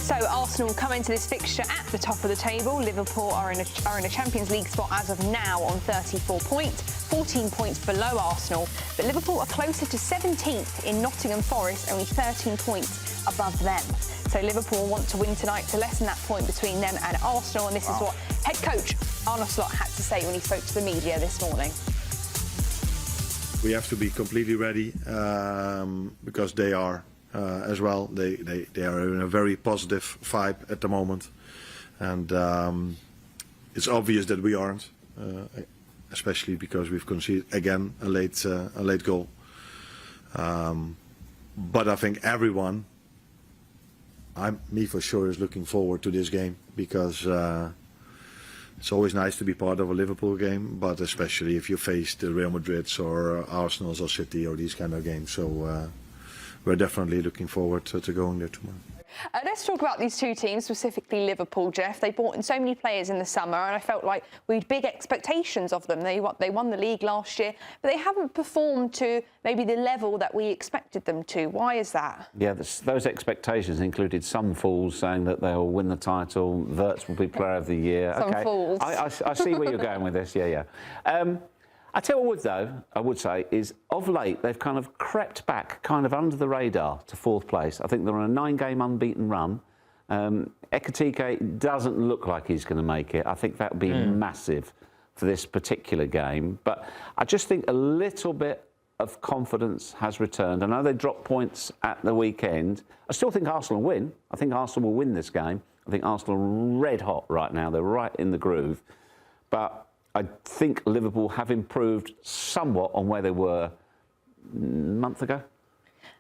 So Arsenal come into this fixture at the top of the table. Liverpool are in a Champions League spot as of now on 34 points, 14 points below Arsenal. But Liverpool are closer to 17th in Nottingham Forest, only 13 points above them. So Liverpool want to win tonight to lessen that point between them and Arsenal. And this is what head coach Arne Slot had to say when he spoke to the media this morning. We have to be completely ready because they are as well. They are in a very positive vibe at the moment, and it's obvious that we aren't, especially because we've conceded again a late goal. But I think everyone, me for sure, is looking forward to this game because it's always nice to be part of a Liverpool game, but especially if you face the Real Madrids or Arsenals or City or these kind of games. So we're definitely looking forward to going there tomorrow. Let's talk about these two teams, specifically Liverpool, Geoff. They brought in so many players in the summer, and I felt like we had big expectations of them. They won the league last year, but they haven't performed to maybe the level that we expected them to. Why is that? Yeah, those expectations included some fools saying that they'll win the title, Wirtz will be Player of the Year. Some fools. I see where you're going with this, yeah. I tell you what, though, I would say, is of late they've kind of crept back, kind of under the radar to 4th place. I think they're on a 9-game unbeaten run. Ekitike doesn't look like he's going to make it. I think that would be massive for this particular game. But I just think a little bit of confidence has returned. I know they dropped points at the weekend. I still think Arsenal will win. I think Arsenal will win this game. I think Arsenal are red hot right now. They're right in the groove. But I think Liverpool have improved somewhat on where they were a month ago.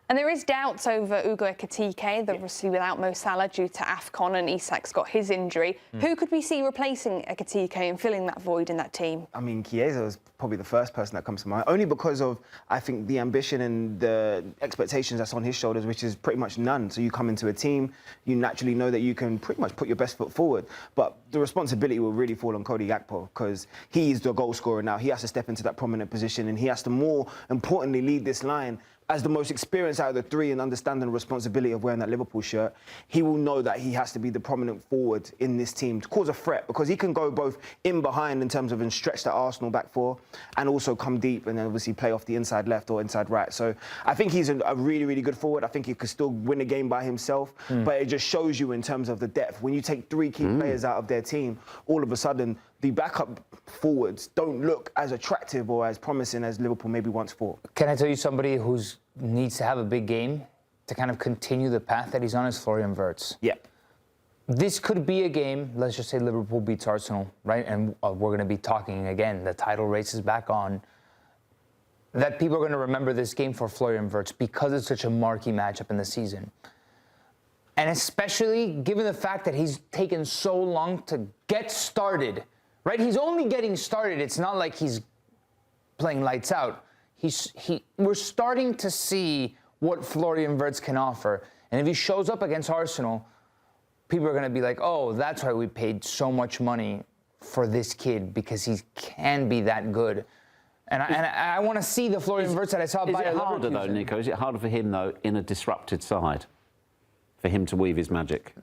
And there is doubts over Ugo Ekitike. They're obviously without Mo Salah due to AFCON, and Isak's got his injury. Who could we see replacing Ekitike and filling that void in that team? I mean, Chiesa is probably the first person that comes to mind, only because of, I think, the ambition and the expectations that's on his shoulders, which is pretty much none. So you come into a team, you naturally know that you can pretty much put your best foot forward. But the responsibility will really fall on Cody Gakpo because he's the goal scorer now. He has to step into that prominent position, and he has to, more importantly, lead this line. As the most experienced out of the three and understanding the responsibility of wearing that Liverpool shirt, he will know that he has to be the prominent forward in this team to cause a threat, because he can go both in behind in terms of and stretch that Arsenal back four and also come deep and then obviously play off the inside left or inside right. So I think he's a really, really good forward. I think he could still win a game by himself, but it just shows you in terms of the depth. When you take 3 key players out of their team, all of a sudden the backup forwards don't look as attractive or as promising as Liverpool maybe once thought. Can I tell you somebody who needs to have a big game to kind of continue the path that he's on is Florian Wirtz. Yep. This could be a game, let's just say Liverpool beats Arsenal, right? And we're going to be talking again, the title race is back on. That people are going to remember this game for Florian Wirtz because it's such a marquee matchup in the season. And especially given the fact that he's taken so long to get started, right? He's only getting started. It's not like he's playing lights out. We're starting to see what Florian Wirtz can offer. And if he shows up against Arsenal, people are going to be like, oh, that's why we paid so much money for this kid, because he can be that good. And I want to see the Florian Wirtz that I saw by Is it harder, though, Nico? Is it harder for him, though, in a disrupted side, for him to weave his magic?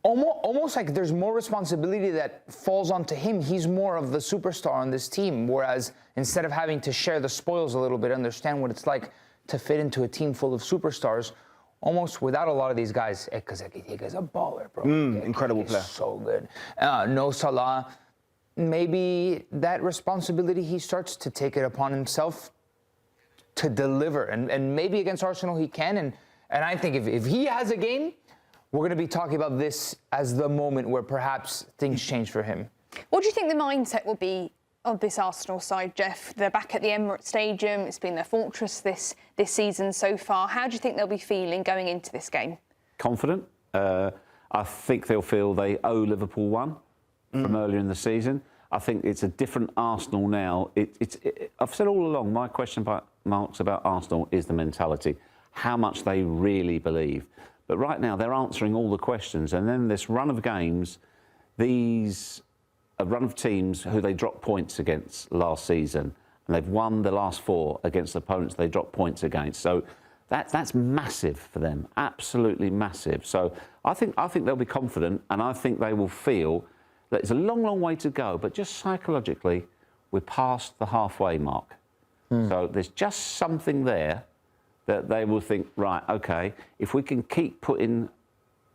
Almost like there's more responsibility that falls onto him. He's more of the superstar on this team, whereas instead of having to share the spoils a little bit, understand what it's like to fit into a team full of superstars, almost without a lot of these guys, because Ekitike is a baller, bro. Incredible player. So good. No Salah. Maybe that responsibility, he starts to take it upon himself to deliver. And maybe against Arsenal he can. And I think if he has a game, we're going to be talking about this as the moment where perhaps things change for him. What do you think the mindset will be of this Arsenal side, Geoff? They're back at the Emirates Stadium. It's been their fortress this season so far. How do you think they'll be feeling going into this game? Confident. I think they'll feel they owe Liverpool one from earlier in the season. I think it's a different Arsenal now. I've said all along, my question marks about Arsenal is the mentality, how much they really believe. But right now, they're answering all the questions. And then this run of games, a run of teams who they dropped points against last season, and they've won the last 4 against opponents they dropped points against. So That's massive for them, absolutely massive. So I think they'll be confident, and I think they will feel that it's a long, long way to go, but just psychologically, we're past the halfway mark. So there's just something there that they will think, right, OK, if we can keep putting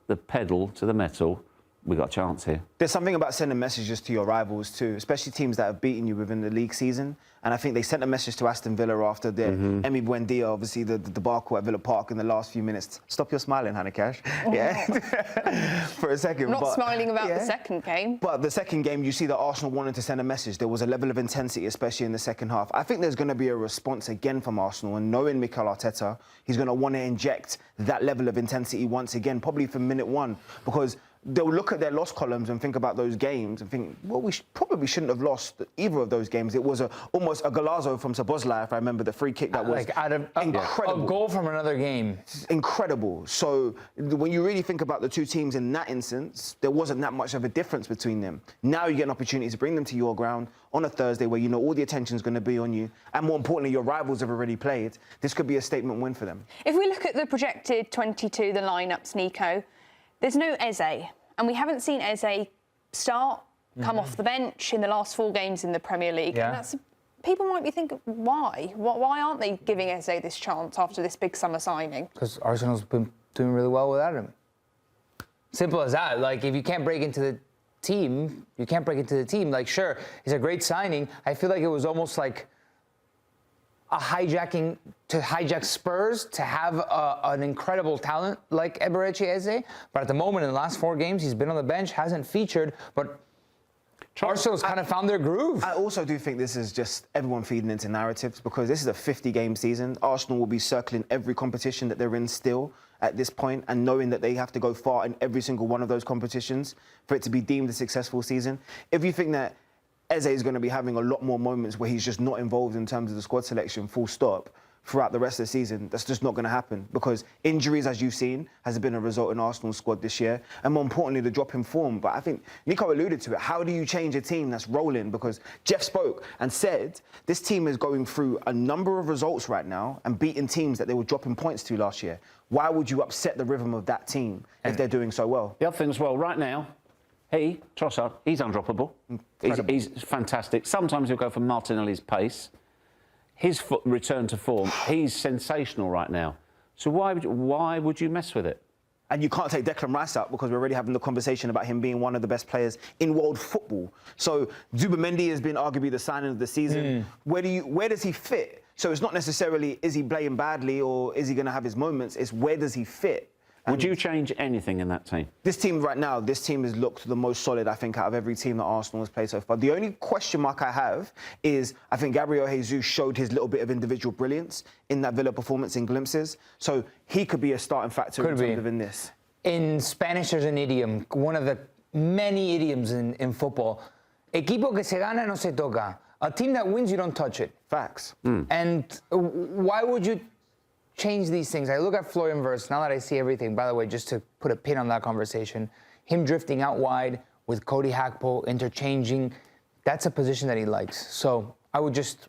the pedal to the metal, we got a chance here. There's something about sending messages to your rivals too, especially teams that have beaten you within the league season. And I think they sent a message to Aston Villa after their Emi Buendia, obviously the debacle at Villa Park in the last few minutes. Stop your smiling, Hannah Cash. Yeah, for a second. I'm not smiling about the second game. But the second game, you see that Arsenal wanted to send a message. There was a level of intensity, especially in the second half. I think there's going to be a response again from Arsenal, and knowing Mikel Areta, he's going to want to inject that level of intensity once again, probably from minute one, because they'll look at their loss columns and think about those games and think, well, we probably shouldn't have lost either of those games. It was almost a Golazo from Szoboszlai, if I remember, the free kick that was like out of incredible. A goal from another game. Incredible. So when you really think about the two teams in that instance, there wasn't that much of a difference between them. Now you get an opportunity to bring them to your ground on a Thursday where you know all the attention's going to be on you, and more importantly, your rivals have already played. This could be a statement win for them. If we look at the projected 22, the lineups, Nico, there's no Eze. And we haven't seen Eze start, come off the bench in the last 4 games in the Premier League. Yeah. And people might be thinking, why? Why aren't they giving Eze this chance after this big summer signing? Because Arsenal's been doing really well without him. Simple as that. Like, if you can't break into the team, you can't break into the team. Like, sure, he's a great signing. I feel like it was almost like a hijacking to hijack Spurs to have an incredible talent like Eberechi Eze. But at the moment, in the last 4 games, he's been on the bench, hasn't featured, but Arsenal's kind of found their groove. I also do think this is just everyone feeding into narratives, because this is a 50-game season. Arsenal will be circling every competition that they're in still at this point, and knowing that they have to go far in every single one of those competitions for it to be deemed a successful season. If you think that Eze is going to be having a lot more moments where he's just not involved in terms of the squad selection, full stop, throughout the rest of the season, that's just not going to happen, because injuries, as you've seen, has been a result in Arsenal's squad this year, and more importantly, the drop in form. But I think Nico alluded to it. How do you change a team that's rolling? Because Geoff spoke and said this team is going through a number of results right now and beating teams that they were dropping points to last year. Why would you upset the rhythm of that team if they're doing so well? The other thing as well, right now, Trossard, he's undroppable. He's fantastic. Sometimes he'll go for Martinelli's pace. His return to form, he's sensational right now. So why would you mess with it? And you can't take Declan Rice out, because we're already having the conversation about him being one of the best players in world football. So Zubimendi has been arguably the signing of the season. Where does he fit? So it's not necessarily is he playing badly or is he going to have his moments. It's where does he fit? Would you change anything in that team? This team right now, this team has looked the most solid, I think, out of every team that Arsenal has played so far. The only question mark I have is I think Gabriel Jesus showed his little bit of individual brilliance in that Villa performance in glimpses. So he could be a starting factor in terms of in this. In Spanish, there's an idiom, one of the many idioms in football. Equipo que se gana no se toca. A team that wins, you don't touch it. Facts. And why would you change these things? I look at Florian Wirtz, now that I see everything, by the way, just to put a pin on that conversation, him drifting out wide with Cody Gakpo, interchanging, that's a position that he likes. So I would just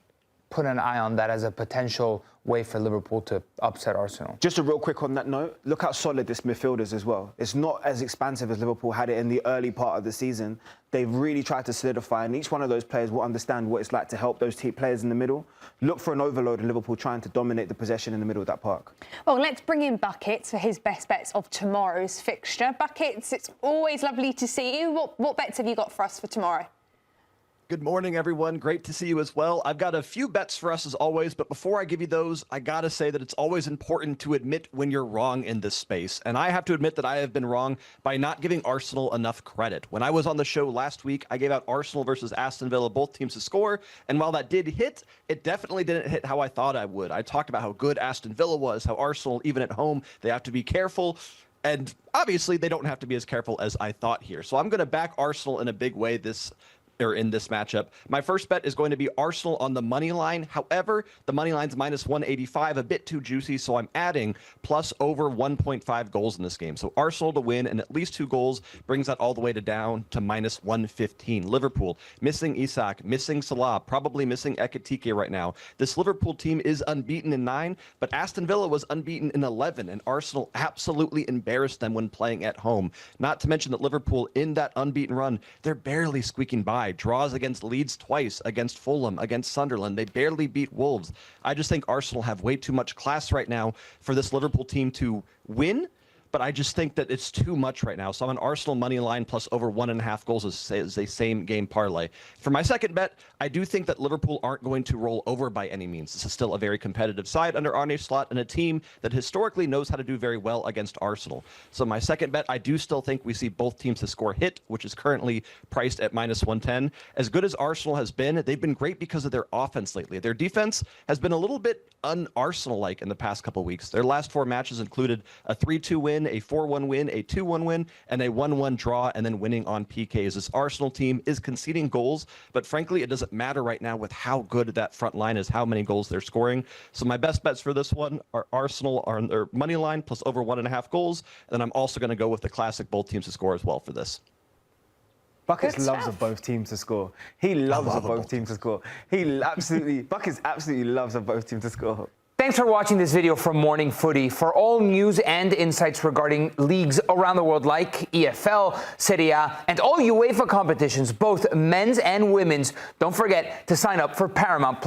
put an eye on that as a potential way for Liverpool to upset Arsenal. Just a real quick on that note, look how solid this midfield is as well. It's not as expansive as Liverpool had it in the early part of the season. They've really tried to solidify, and each one of those players will understand what it's like to help those players in the middle. Look for an overload in Liverpool trying to dominate the possession in the middle of that park. Well, let's bring in Buckets for his best bets of tomorrow's fixture. Buckets, it's always lovely to see you. What bets have you got for us for tomorrow? Good morning, everyone. Great to see you as well. I've got a few bets for us as always, but before I give you those, I gotta say that it's always important to admit when you're wrong in this space. And I have to admit that I have been wrong by not giving Arsenal enough credit. When I was on the show last week, I gave out Arsenal versus Aston Villa, both teams to score. And while that did hit, it definitely didn't hit how I thought I would. I talked about how good Aston Villa was, how Arsenal, even at home, they have to be careful. And obviously, they don't have to be as careful as I thought here. So I'm going to back Arsenal in a big way this in this matchup. My first bet is going to be Arsenal on the money line. However, the money line's minus 185, a bit too juicy, so I'm adding plus over 1.5 goals in this game. So Arsenal to win and at least 2 goals brings that all the way down to minus 115. Liverpool missing Isak, missing Salah, probably missing Ekitike right now. This Liverpool team is unbeaten in 9, but Aston Villa was unbeaten in 11, and Arsenal absolutely embarrassed them when playing at home. Not to mention that Liverpool, in that unbeaten run, they're barely squeaking by. Draws against Leeds twice, against Fulham, against Sunderland. They barely beat Wolves. I just think Arsenal have way too much class right now for this Liverpool team to win, but I just think that it's too much right now. So I'm an Arsenal money line plus over 1.5 goals as a same game parlay. For my second bet, I do think that Liverpool aren't going to roll over by any means. This is still a very competitive side under Arne Slot and a team that historically knows how to do very well against Arsenal. So my second bet, I do still think we see both teams to score hit, which is currently priced at minus 110. As good as Arsenal has been, they've been great because of their offense lately. Their defense has been a little bit un-Arsenal-like in the past couple weeks. Their last 4 matches included a 3-2 win, a 4-1 win, a 2-1 win, and a 1-1 draw, and then winning on PKs. This Arsenal team is conceding goals, but frankly, it doesn't matter right now with how good that front line is, how many goals they're scoring. So my best bets for this one are Arsenal on their money line plus over 1.5 goals, and then I'm also going to go with the classic both teams to score as well for this. Buckets loves of both teams to score. He loves of both teams to score. Buckets absolutely loves of both teams to score. Thanks for watching this video from Morning Footy. For all news and insights regarding leagues around the world like EFL, Serie A, and all UEFA competitions, both men's and women's, don't forget to sign up for Paramount+.